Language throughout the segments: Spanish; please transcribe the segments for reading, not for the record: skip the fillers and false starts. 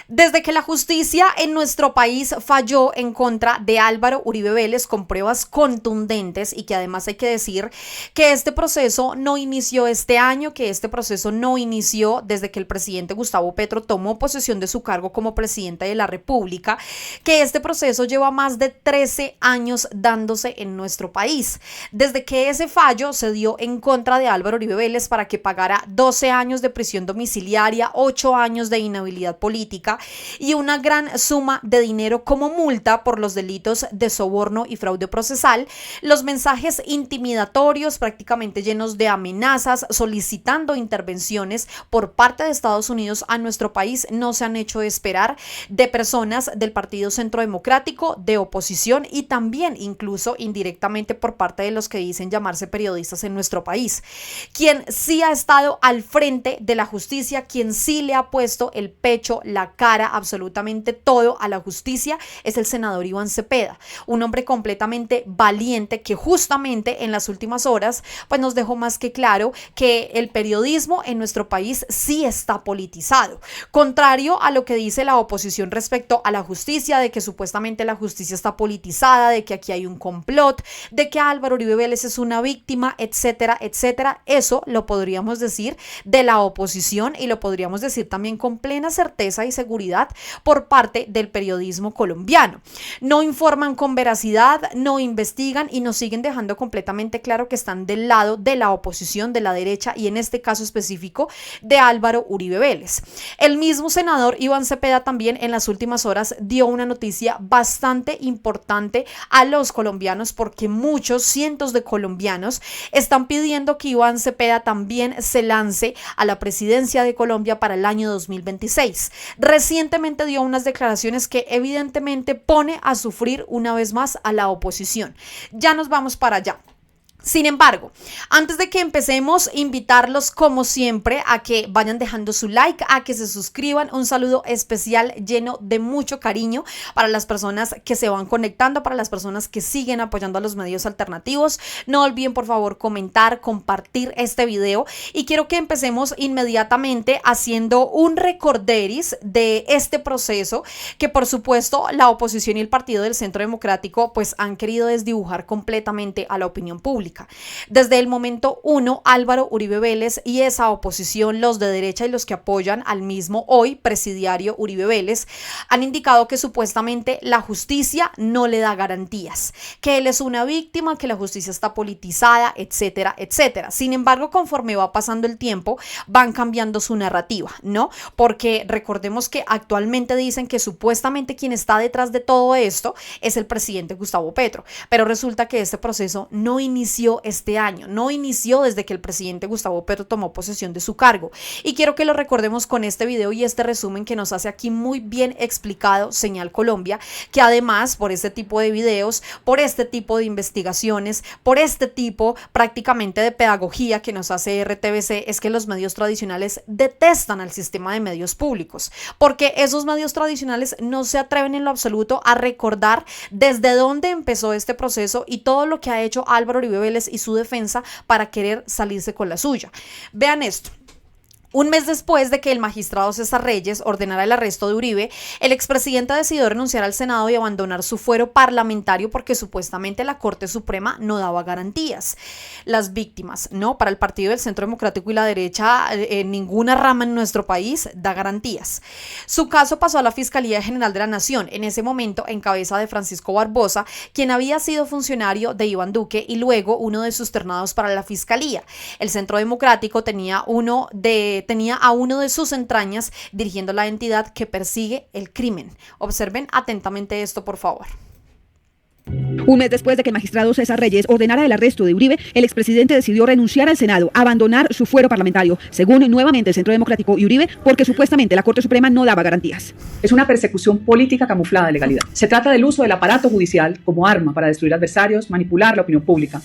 Desde que la justicia en nuestro país falló en contra de Álvaro Uribe Vélez con pruebas contundentes, y que además hay que decir que este proceso no inició este año, que este proceso no inició desde que el presidente Gustavo Petro tomó posesión de su cargo como presidente de la República, que este proceso lleva más de 13 años dándose en nuestro país. Desde que ese fallo se dio en contra de Álvaro Uribe Vélez para que pagara 12 años de prisión domiciliaria, 8 años de inhabilidad política y una gran suma de dinero como multa por los delitos de soborno y fraude procesal, los mensajes intimidatorios prácticamente llenos de amenazas solicitando intervenciones por parte de Estados Unidos a nuestro país no se han hecho esperar, de personas del Partido Centro Democrático, de oposición y también incluso indirectamente por parte de los que dicen llamarse periodistas en nuestro país. Quien sí ha estado al frente de la justicia, quien sí le ha puesto el pecho, la cara, absolutamente todo a la justicia, es el senador Iván Cepeda, un hombre completamente valiente que justamente en las últimas horas pues nos dejó más que claro que el periodismo en nuestro país sí está politizado, contrario a lo que dice la oposición respecto a la justicia, de que supuestamente la justicia está politizada, de que aquí hay un complot, de que Álvaro Uribe Vélez es una víctima, etcétera, etcétera. Eso lo podríamos decir de la oposición y lo podríamos decir también con plena certeza y seguridad por parte del periodismo colombiano. No informan con veracidad, no investigan y nos siguen dejando completamente claro que están del lado de la oposición, de la derecha y en este caso específico de Álvaro Uribe Vélez. El mismo senador Iván Cepeda también en las últimas horas dio una noticia bastante importante a los colombianos, porque muchos, cientos de colombianos están pidiendo que Iván Cepeda también se lance a la presidencia de Colombia para el año 2026. Recientemente dio unas declaraciones que evidentemente pone a sufrir una vez más a la oposición. Ya nos vamos para allá. Sin embargo, antes de que empecemos, invitarlos como siempre a que vayan dejando su like, a que se suscriban. Un saludo especial lleno de mucho cariño para las personas que se van conectando, para las personas que siguen apoyando a los medios alternativos. No olviden por favor comentar, compartir este video, y quiero que empecemos inmediatamente haciendo un recorderis de este proceso que por supuesto la oposición y el Partido del Centro Democrático pues han querido desdibujar completamente a la opinión pública. Desde el momento 1, Álvaro Uribe Vélez y esa oposición, los de derecha y los que apoyan al mismo hoy presidiario Uribe Vélez, han indicado que supuestamente la justicia no le da garantías, que él es una víctima, que la justicia está politizada, etcétera, etcétera. Sin embargo, conforme va pasando el tiempo, van cambiando su narrativa, ¿no? Porque recordemos que actualmente dicen que supuestamente quien está detrás de todo esto es el presidente Gustavo Petro, pero resulta que este proceso no inició este año, no inició desde que el presidente Gustavo Petro tomó posesión de su cargo, y quiero que lo recordemos con este video y este resumen que nos hace aquí muy bien explicado Señal Colombia, que además por este tipo de videos, por este tipo de investigaciones, por este tipo prácticamente de pedagogía que nos hace RTVC, es que los medios tradicionales detestan al sistema de medios públicos, porque esos medios tradicionales no se atreven en lo absoluto a recordar desde dónde empezó este proceso y todo lo que ha hecho Álvaro Uribe Vélez y su defensa para querer salirse con la suya. Vean esto. Un mes después de que el magistrado César Reyes ordenara el arresto de Uribe, el expresidente decidió renunciar al Senado y abandonar su fuero parlamentario porque supuestamente la Corte Suprema no daba garantías. Las víctimas, ¿no? Para el Partido del Centro Democrático y la derecha, ninguna rama en nuestro país da garantías. Su caso pasó a la Fiscalía General de la Nación, en ese momento en cabeza de Francisco Barbosa, quien había sido funcionario de Iván Duque y luego uno de sus ternados para la Fiscalía. El Centro Democrático tenía a uno de sus entrañas dirigiendo la entidad que persigue el crimen. Observen atentamente esto, por favor. Un mes después de que el magistrado César Reyes ordenara el arresto de Uribe, el expresidente decidió renunciar al Senado, abandonar su fuero parlamentario, según nuevamente el Centro Democrático y Uribe, porque supuestamente la Corte Suprema no daba garantías. Es una persecución política camuflada de legalidad. Se trata del uso del aparato judicial como arma para destruir adversarios, manipular la opinión pública.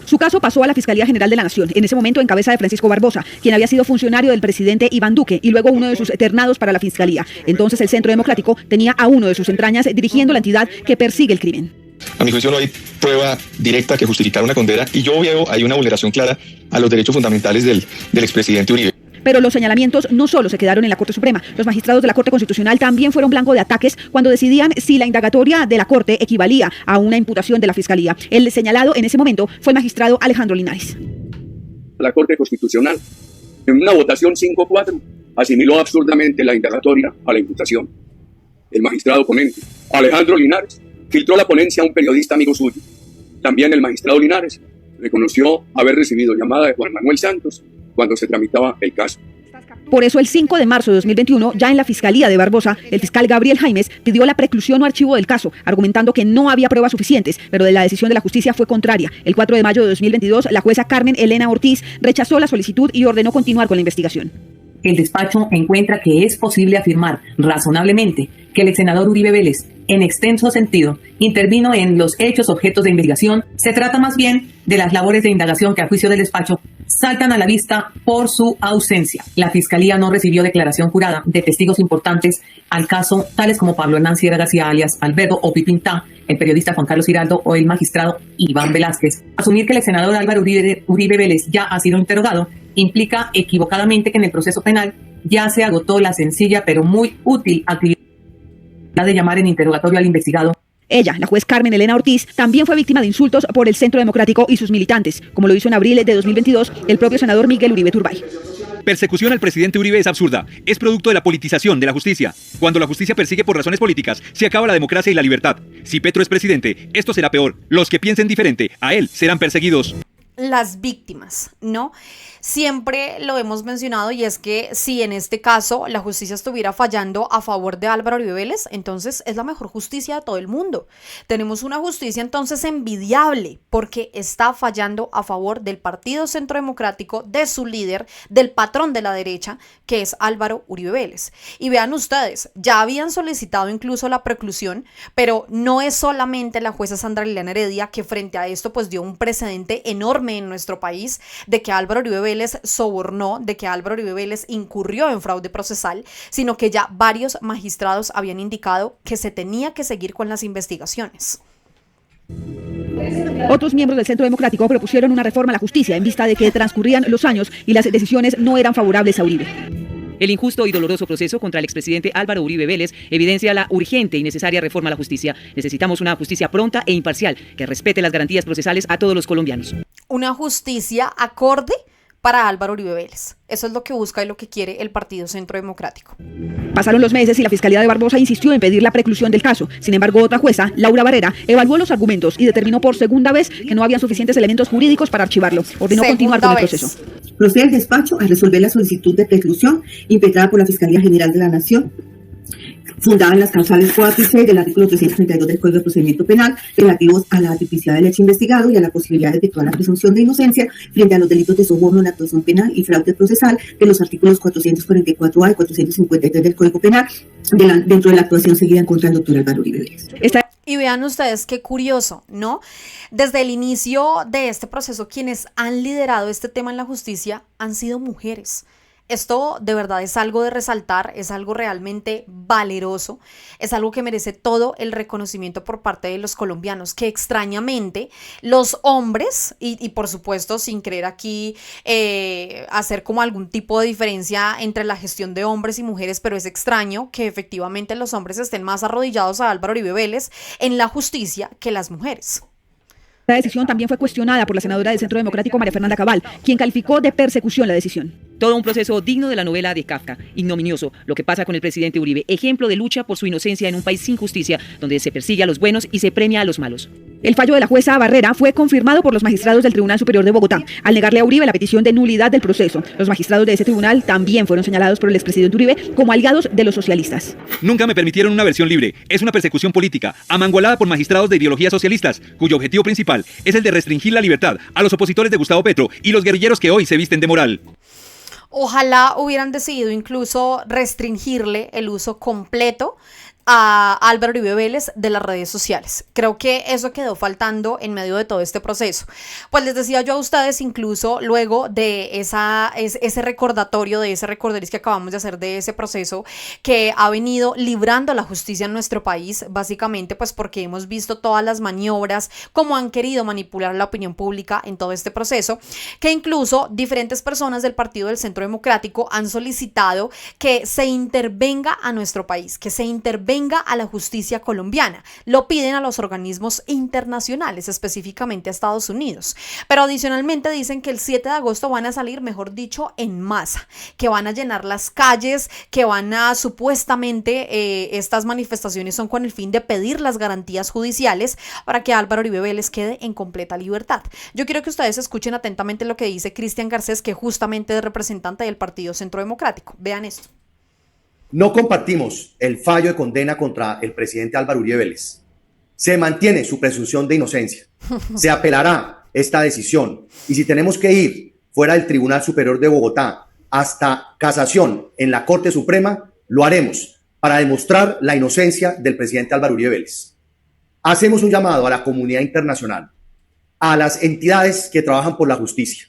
Su caso pasó a la Fiscalía General de la Nación, en ese momento en cabeza de Francisco Barbosa, quien había sido funcionario del presidente Iván Duque y luego uno de sus ternados para la Fiscalía. Entonces el Centro Democrático tenía a uno de sus entrañas dirigiendo la entidad que persigue el crimen. A mi juicio no hay prueba directa que justificara una condena y yo veo ahí una vulneración clara a los derechos fundamentales del expresidente Uribe. Pero los señalamientos no solo se quedaron en la Corte Suprema. Los magistrados de la Corte Constitucional también fueron blanco de ataques cuando decidían si la indagatoria de la Corte equivalía a una imputación de la Fiscalía. El señalado en ese momento fue el magistrado Alejandro Linares. La Corte Constitucional, en una votación 5-4, asimiló absurdamente la indagatoria a la imputación. El magistrado ponente, Alejandro Linares, filtró la ponencia a un periodista amigo suyo. También el magistrado Linares reconoció haber recibido llamada de Juan Manuel Santos cuando se tramitaba el caso. Por eso, el 5 de marzo de 2021, ya en la Fiscalía de Barbosa, el fiscal Gabriel Jaimes pidió la preclusión o archivo del caso, argumentando que no había pruebas suficientes, pero la decisión de la justicia fue contraria. El 4 de mayo de 2022, la jueza Carmen Elena Ortiz rechazó la solicitud y ordenó continuar con la investigación. El despacho encuentra que es posible afirmar razonablemente que el ex senador Uribe Vélez, en extenso sentido, intervino en los hechos objetos de investigación. Se trata más bien de las labores de indagación que, a juicio del despacho, saltan a la vista por su ausencia. La Fiscalía no recibió declaración jurada de testigos importantes al caso, tales como Pablo Hernán Sierra García, alias Alberto o Pipintá, el periodista Juan Carlos Giraldo o el magistrado Iván Velázquez. Asumir que el ex senador Álvaro Uribe Vélez ya ha sido interrogado implica equivocadamente que en el proceso penal ya se agotó la sencilla pero muy útil actividad de llamar en interrogatorio al investigado. Ella, la juez Carmen Elena Ortiz, también fue víctima de insultos por el Centro Democrático y sus militantes, como lo hizo en abril de 2022 el propio senador Miguel Uribe Turbay. Persecución al presidente Uribe es absurda. Es producto de la politización de la justicia. Cuando la justicia persigue por razones políticas, se acaba la democracia y la libertad. Si Petro es presidente, esto será peor. Los que piensen diferente a él serán perseguidos. Las víctimas, ¿no? Siempre lo hemos mencionado, y es que si en este caso la justicia estuviera fallando a favor de Álvaro Uribe Vélez, entonces es la mejor justicia de todo el mundo. Tenemos una justicia entonces envidiable porque está fallando a favor del Partido Centro Democrático, de su líder, del patrón de la derecha, que es Álvaro Uribe Vélez. Y vean ustedes, ya habían solicitado incluso la preclusión, pero no es solamente la jueza Sandra Liliana Heredia que frente a esto pues dio un precedente enorme en nuestro país de que Álvaro Uribe Vélez sobornó, de que Álvaro Uribe Vélez incurrió en fraude procesal, sino que ya varios magistrados habían indicado que se tenía que seguir con las investigaciones. Otros miembros del Centro Democrático propusieron una reforma a la justicia en vista de que transcurrían los años y las decisiones no eran favorables a Uribe. El injusto y doloroso proceso contra el expresidente Álvaro Uribe Vélez evidencia la urgente y necesaria reforma a la justicia. Necesitamos una justicia pronta e imparcial que respete las garantías procesales a todos los colombianos. Una justicia acorde para Álvaro Uribe Vélez. Eso es lo que busca y lo que quiere el Partido Centro Democrático. Pasaron los meses y la Fiscalía de Barbosa insistió en pedir la preclusión del caso. Sin embargo, otra jueza, Laura Barrera, evaluó los argumentos y determinó por segunda vez que no había suficientes elementos jurídicos para archivarlo. Ordenó continuar con el proceso. Procede el despacho a resolver la solicitud de preclusión impetrada por la Fiscalía General de la Nación, fundada en las causales 4 y 6 del artículo 332 del Código de Procedimiento Penal, relativos a la tipicidad del hecho investigado y a la posibilidad de efectuar la presunción de inocencia frente a los delitos de soborno en actuación penal y fraude procesal de los artículos 444A y 453 del Código Penal dentro de la actuación seguida en contra del doctor Álvaro Uribe Vélez. Y vean ustedes qué curioso, ¿no? Desde el inicio de este proceso, quienes han liderado este tema en la justicia han sido mujeres. Esto de verdad es algo de resaltar, es algo realmente valeroso, es algo que merece todo el reconocimiento por parte de los colombianos, que extrañamente los hombres, y por supuesto sin querer aquí hacer como algún tipo de diferencia entre la gestión de hombres y mujeres, pero es extraño que efectivamente los hombres estén más arrodillados a Álvaro Uribe Vélez en la justicia que las mujeres. La decisión también fue cuestionada por la senadora del Centro Democrático, María Fernanda Cabal, quien calificó de persecución la decisión. Todo un proceso digno de la novela de Kafka, ignominioso, lo que pasa con el presidente Uribe, ejemplo de lucha por su inocencia en un país sin justicia, donde se persigue a los buenos y se premia a los malos. El fallo de la jueza Barrera fue confirmado por los magistrados del Tribunal Superior de Bogotá, al negarle a Uribe la petición de nulidad del proceso. Los magistrados de ese tribunal también fueron señalados por el expresidente Uribe como aliados de los socialistas. Nunca me permitieron una versión libre. Es una persecución política, amangolada por magistrados de ideologías socialistas, cuyo objetivo principal es el de restringir la libertad a los opositores de Gustavo Petro y los guerrilleros que hoy se visten de moral. Ojalá hubieran decidido incluso restringirle el uso completo a Álvaro Uribe Vélez de las redes sociales. Creo que eso quedó faltando en medio de todo este proceso. Pues les decía yo a ustedes, incluso luego de ese recordatorio, de ese recorderis que acabamos de hacer de ese proceso que ha venido librando la justicia en nuestro país, básicamente pues porque hemos visto todas las maniobras, cómo han querido manipular la opinión pública en todo este proceso, que incluso diferentes personas del Partido del Centro Democrático han solicitado que se intervenga a nuestro país, que se intervenga a la justicia colombiana. Lo piden a los organismos internacionales, específicamente a Estados Unidos. Pero adicionalmente dicen que el 7 de agosto van a salir, mejor dicho, en masa, que van a llenar las calles, que van a supuestamente estas manifestaciones son con el fin de pedir las garantías judiciales para que Álvaro Uribe Vélez quede en completa libertad. Yo quiero que ustedes escuchen atentamente lo que dice Cristian Garcés, que justamente es representante del Partido Centro Democrático. Vean esto. No compartimos el fallo de condena contra el presidente Álvaro Uribe Vélez. Se mantiene su presunción de inocencia. Se apelará esta decisión y si tenemos que ir fuera del Tribunal Superior de Bogotá hasta casación en la Corte Suprema, lo haremos para demostrar la inocencia del presidente Álvaro Uribe Vélez. Hacemos un llamado a la comunidad internacional, a las entidades que trabajan por la justicia.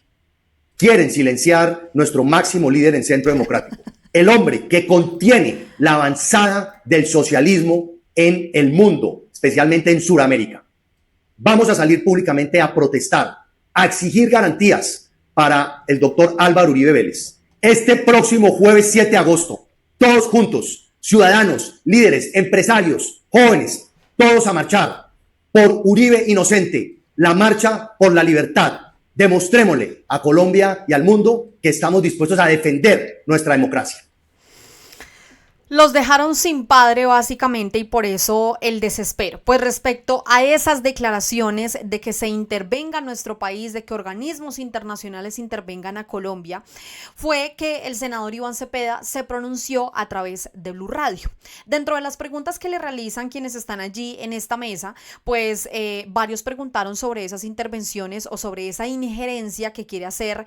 Quieren silenciar nuestro máximo líder en Centro Democrático. El hombre que contiene la avanzada del socialismo en el mundo, especialmente en Sudamérica. Vamos a salir públicamente a protestar, a exigir garantías para el doctor Álvaro Uribe Vélez. Este próximo jueves 7 de agosto, todos juntos, ciudadanos, líderes, empresarios, jóvenes, todos a marchar por Uribe inocente, la marcha por la libertad. Demostrémosle a Colombia y al mundo que estamos dispuestos a defender nuestra democracia. Los dejaron sin padre básicamente y por eso el desespero. Pues respecto a esas declaraciones de que se intervenga en nuestro país, de que organismos internacionales intervengan a Colombia, fue que el senador Iván Cepeda se pronunció a través de Blue Radio. Dentro de las preguntas que le realizan quienes están allí en esta mesa, pues varios preguntaron sobre esas intervenciones o sobre esa injerencia que quiere hacer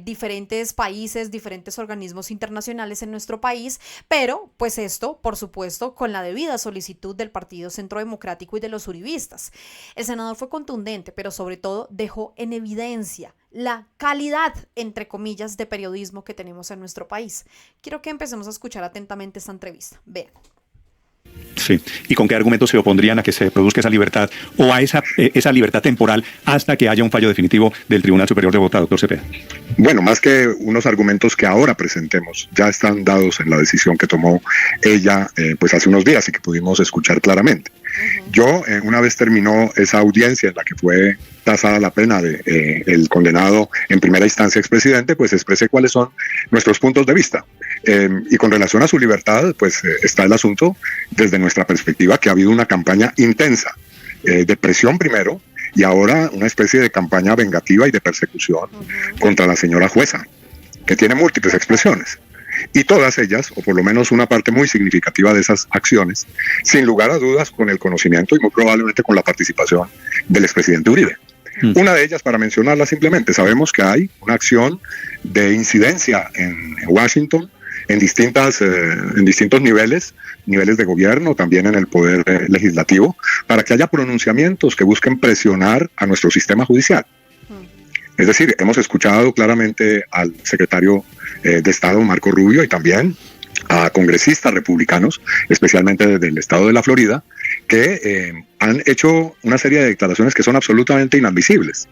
diferentes países, diferentes organismos internacionales en nuestro país, pero pues esto, por supuesto, con la debida solicitud del Partido Centro Democrático y de los uribistas. El senador fue contundente, pero sobre todo dejó en evidencia la calidad, entre comillas, de periodismo que tenemos en nuestro país. Quiero que empecemos a escuchar atentamente esta entrevista. Vean. Sí, ¿y con qué argumentos se opondrían a que se produzca esa libertad o a esa libertad temporal hasta que haya un fallo definitivo del Tribunal Superior de Bogotá, doctor Cepeda? Bueno, más que unos argumentos que ahora presentemos, ya están dados en la decisión que tomó ella pues hace unos días y que pudimos escuchar claramente. Yo, una vez terminó esa audiencia en la que fue tasada la pena de el condenado en primera instancia expresidente, pues expresé cuáles son nuestros puntos de vista. Y con relación a su libertad, pues está el asunto desde nuestra perspectiva que ha habido una campaña intensa de presión primero y ahora una especie de campaña vengativa y de persecución contra la señora jueza, que tiene múltiples expresiones. Y todas ellas, o por lo menos una parte muy significativa de esas acciones, sin lugar a dudas con el conocimiento y muy probablemente con la participación del expresidente Uribe. Una de ellas, para mencionarla simplemente, sabemos que hay una acción de incidencia en Washington en distintos niveles de gobierno, también en el poder legislativo, para que haya pronunciamientos que busquen presionar a nuestro sistema judicial. Es decir, hemos escuchado claramente al secretario de Estado, Marco Rubio, y también a congresistas republicanos, especialmente del estado de la Florida, que han hecho una serie de declaraciones que son absolutamente inadmisibles,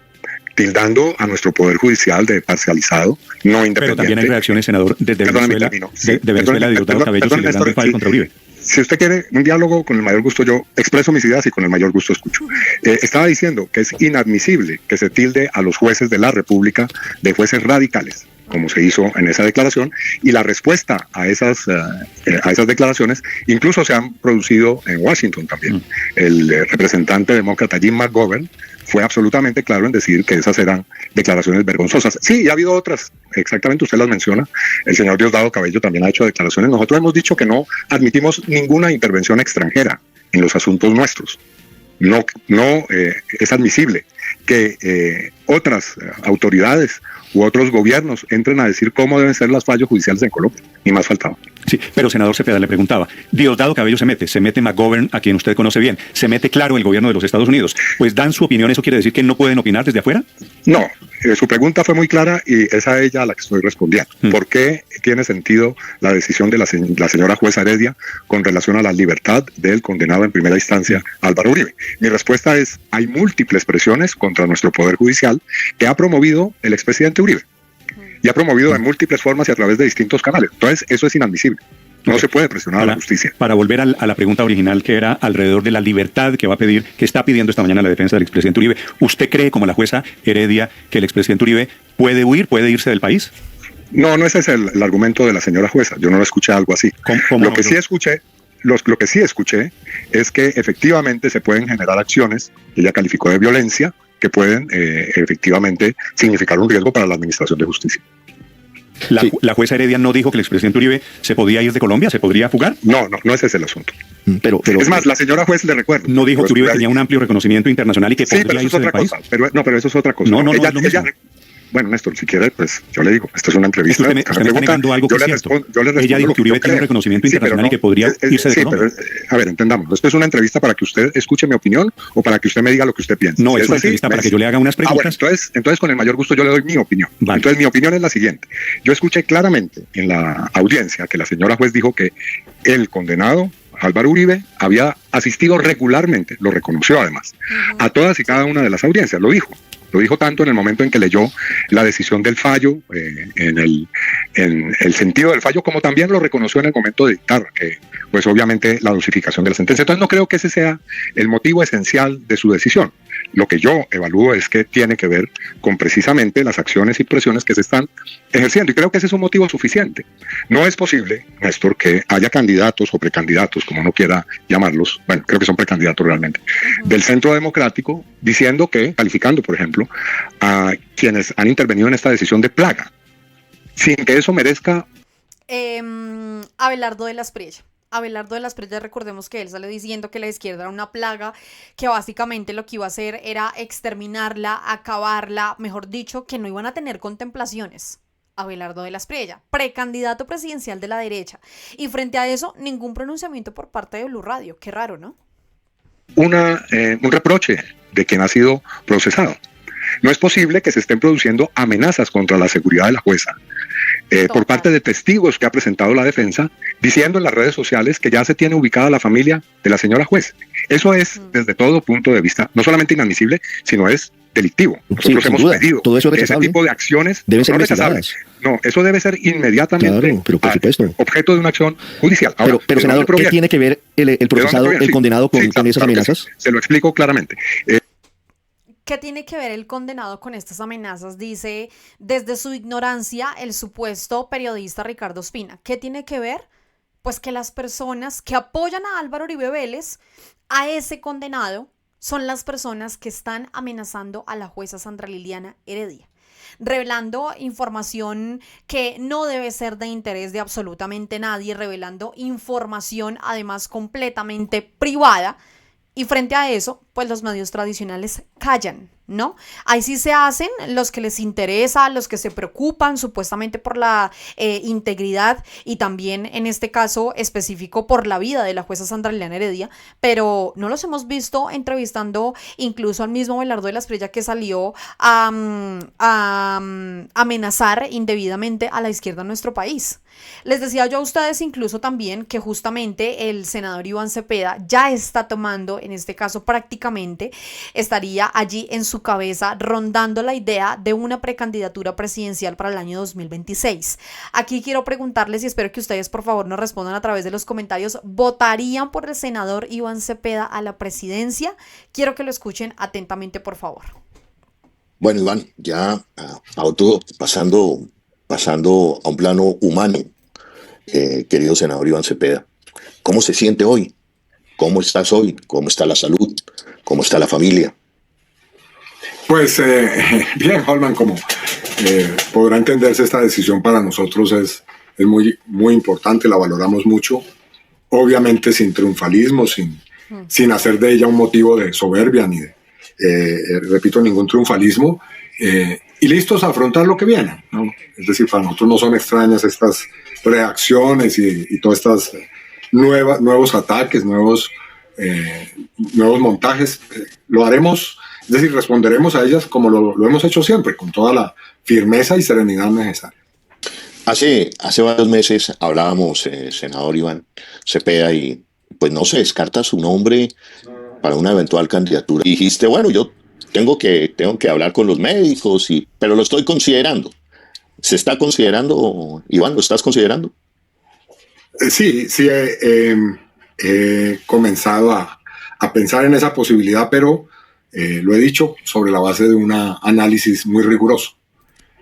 tildando a nuestro Poder Judicial de parcializado, no independiente. Pero también hay reacciones, senador, desde Venezuela, de Venezuela, de Diosdado Cabello, celebrando el fallo contra Uribe. Si usted quiere un diálogo, con el mayor gusto yo expreso mis ideas y con el mayor gusto escucho. Estaba diciendo que es inadmisible que se tilde a los jueces de la República de jueces radicales, como se hizo en esa declaración, y la respuesta a esas declaraciones incluso se han producido en Washington también. El representante demócrata Jim McGovern fue absolutamente claro en decir que esas eran declaraciones vergonzosas. Sí, y ha habido otras, exactamente usted las menciona, el señor Diosdado Cabello también ha hecho declaraciones. Nosotros hemos dicho que no admitimos ninguna intervención extranjera en los asuntos nuestros. No es admisible que otras autoridades u otros gobiernos entren a decir cómo deben ser los fallos judiciales en Colombia, ni más faltaba. Sí, pero senador Cepeda, le preguntaba, Diosdado Cabello se mete McGovern, a quien usted conoce bien, se mete claro el gobierno de los Estados Unidos, pues dan su opinión, ¿eso quiere decir que no pueden opinar desde afuera? No, su pregunta fue muy clara y es a ella a la que estoy respondiendo. ¿Por qué tiene sentido la decisión de la señora jueza Heredia con relación a la libertad del condenado en primera instancia, Álvaro Uribe? Mi respuesta es, hay múltiples presiones contra nuestro Poder Judicial que ha promovido el expresidente Uribe. Y ha promovido de múltiples formas y a través de distintos canales. Entonces, eso es inadmisible. No se puede presionar a la justicia. Para volver a la pregunta original, que era alrededor de la libertad que está pidiendo esta mañana la defensa del expresidente Uribe, ¿usted cree, como la jueza Heredia, que el expresidente Uribe puede irse del país? No, ese es el argumento de la señora jueza. Yo no escuché algo así. Lo que sí escuché es que efectivamente se pueden generar acciones que ella calificó de violencia, que pueden efectivamente significar un riesgo para la administración de justicia. ¿La jueza Heredia no dijo que el expresidente Uribe se podía ir de Colombia, se podría fugar? No, ese es el asunto. Pero es más, la señora juez le recuerdo. ¿No dijo que Uribe tenía un amplio reconocimiento internacional y que podría irse del país? Pero eso es otra cosa. No, ella, bueno, Néstor, si quiere, pues yo le digo, esto es una entrevista. Usted me está negando algo que es cierto. Ella dijo que Uribe tiene un reconocimiento internacional y que podría irse de Colombia. A ver, entendamos, esto es una entrevista para que usted escuche mi opinión o para que usted me diga lo que usted piensa. No, es una entrevista para que yo le haga unas preguntas. Bueno, entonces con el mayor gusto yo le doy mi opinión. Vale. Entonces mi opinión es la siguiente. Yo escuché claramente en la audiencia que la señora juez dijo que el condenado Álvaro Uribe había asistido regularmente, lo reconoció además, a todas y cada una de las audiencias, lo dijo tanto en el momento en que leyó la decisión del fallo, en el sentido del fallo, como también lo reconoció en el momento de dictar, pues obviamente la dosificación de la sentencia. Entonces no creo que ese sea el motivo esencial de su decisión. Lo que yo evalúo es que tiene que ver con precisamente las acciones y presiones que se están ejerciendo, y creo que ese es un motivo suficiente. No es posible, Néstor, que haya candidatos o precandidatos, como uno quiera llamarlos, bueno, creo que son precandidatos realmente, del Centro Democrático, diciendo calificando, por ejemplo, a quienes han intervenido en esta decisión de plaga, sin que eso merezca... Abelardo de la Espriella, recordemos que él salió diciendo que la izquierda era una plaga, que básicamente lo que iba a hacer era exterminarla, acabarla, mejor dicho, que no iban a tener contemplaciones. Abelardo de la Espriella, precandidato presidencial de la derecha. Y frente a eso, ningún pronunciamiento por parte de Blue Radio. Qué raro, ¿no? Un reproche de quien ha sido procesado. No es posible que se estén produciendo amenazas contra la seguridad de la jueza por parte de testigos que ha presentado la defensa, diciendo en las redes sociales que ya se tiene ubicada la familia de la señora juez. Eso es, desde todo punto de vista, no solamente inadmisible, sino es delictivo. Nosotros hemos pedido todo eso es ese tipo de acciones. Deben ser investigadas. No, eso debe ser inmediatamente objeto de una acción judicial. Ahora, pero senador, ¿qué tiene que ver el procesado, el condenado con esas amenazas? Se lo explico claramente. ¿Qué tiene que ver el condenado con estas amenazas? Dice, desde su ignorancia, el supuesto periodista Ricardo Ospina. ¿Qué tiene que ver? Pues que las personas que apoyan a Álvaro Uribe Vélez, a ese condenado, son las personas que están amenazando a la jueza Sandra Liliana Heredia, revelando información que no debe ser de interés de absolutamente nadie, revelando información además completamente privada. Y frente a eso, pues los medios tradicionales callan, ¿no? Ahí sí se hacen los que les interesa, los que se preocupan supuestamente por la integridad y también en este caso específico por la vida de la jueza Sandra Liliana Heredia, pero no los hemos visto entrevistando incluso al mismo Abelardo de la Espriella, que salió a amenazar indebidamente a la izquierda en nuestro país. Les decía yo a ustedes incluso también que justamente el senador Iván Cepeda ya está tomando, en este caso prácticamente estaría allí en su cabeza rondando la idea de una precandidatura presidencial para el año 2026. Aquí quiero preguntarles y espero que ustedes por favor nos respondan a través de los comentarios, ¿votarían por el senador Iván Cepeda a la presidencia? Quiero que lo escuchen atentamente, por favor. Bueno, Iván, ya a otro, pasando a un plano humano, querido senador Iván Cepeda, ¿cómo se siente hoy? ¿Cómo estás hoy? ¿Cómo está la salud? ¿Cómo está la familia? Pues bien, Holman, como podrá entenderse, esta decisión para nosotros es muy, muy importante, la valoramos mucho, obviamente sin triunfalismo, sin hacer de ella un motivo de soberbia ni de, repito, ningún triunfalismo, y listos a afrontar lo que viene, ¿no? Es decir, para nosotros no son extrañas estas reacciones y todas estas nuevos ataques, nuevos montajes, lo haremos, es decir, responderemos a ellas como lo hemos hecho siempre, con toda la firmeza y serenidad necesaria. Hace varios meses hablábamos, senador Iván Cepeda, y pues no se descarta su nombre para una eventual candidatura. Dijiste, bueno, yo tengo que hablar con los médicos, pero lo estoy considerando. ¿Se está considerando, Iván, lo estás considerando? Sí, he comenzado a pensar en esa posibilidad, pero lo he dicho sobre la base de un análisis muy riguroso,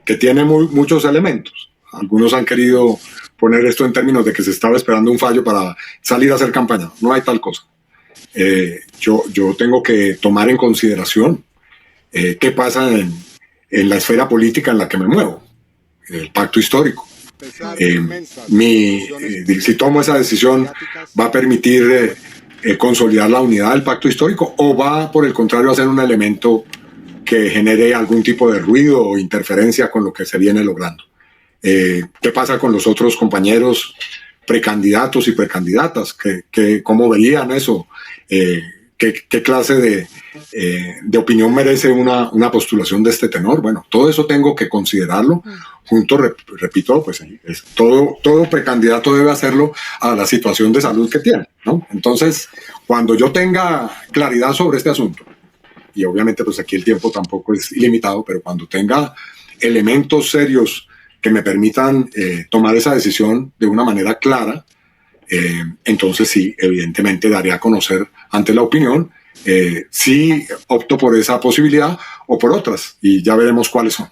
que tiene muchos elementos. Algunos han querido poner esto en términos de que se estaba esperando un fallo para salir a hacer campaña. No hay tal cosa. Yo tengo que tomar en consideración qué pasa en la esfera política en la que me muevo, el pacto histórico. Si tomo esa decisión, ¿va a permitir consolidar la unidad del pacto histórico o va, por el contrario, a ser un elemento que genere algún tipo de ruido o interferencia con lo que se viene logrando? ¿Qué pasa con los otros compañeros precandidatos y precandidatas? ¿Cómo verían eso? ¿Qué clase de opinión merece una postulación de este tenor? Bueno, todo eso tengo que considerarlo junto, repito, pues todo precandidato debe hacerlo a la situación de salud que tiene, ¿no? Entonces, cuando yo tenga claridad sobre este asunto, y obviamente pues aquí el tiempo tampoco es ilimitado, pero cuando tenga elementos serios que me permitan tomar esa decisión de una manera clara, entonces sí, evidentemente daré a conocer ante la opinión si opto por esa posibilidad o por otras, y ya veremos cuáles son.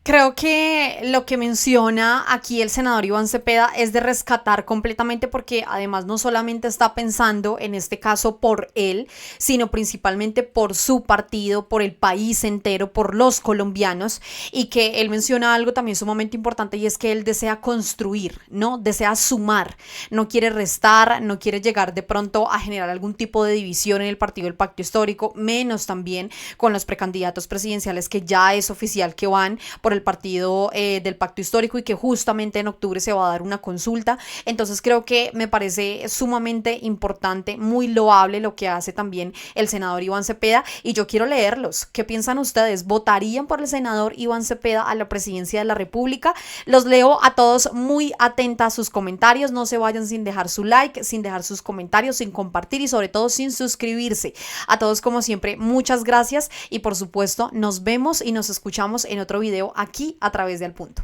Creo que lo que menciona aquí el senador Iván Cepeda es de rescatar completamente, porque además no solamente está pensando en este caso por él, sino principalmente por su partido, por el país entero, por los colombianos, y que él menciona algo también sumamente importante, y es que él desea construir, ¿no? Desea sumar, no quiere restar, no quiere llegar de pronto a generar algún tipo de división en el partido del pacto histórico, menos también con los precandidatos presidenciales que ya es oficial que van por el partido del pacto histórico y que justamente en octubre se va a dar una consulta. Entonces creo que me parece sumamente importante, muy loable lo que hace también el senador Iván Cepeda, y yo quiero leerlos. ¿Qué piensan ustedes? ¿Votarían por el senador Iván Cepeda a la presidencia de la República? Los leo a todos muy atenta a sus comentarios. No se vayan sin dejar su like, sin dejar sus comentarios, sin compartir y sobre todo sin suscribirse. A todos, como siempre, muchas gracias, y por supuesto nos vemos y nos escuchamos en otro video aquí a través de Al Punto.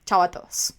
Chao a todos.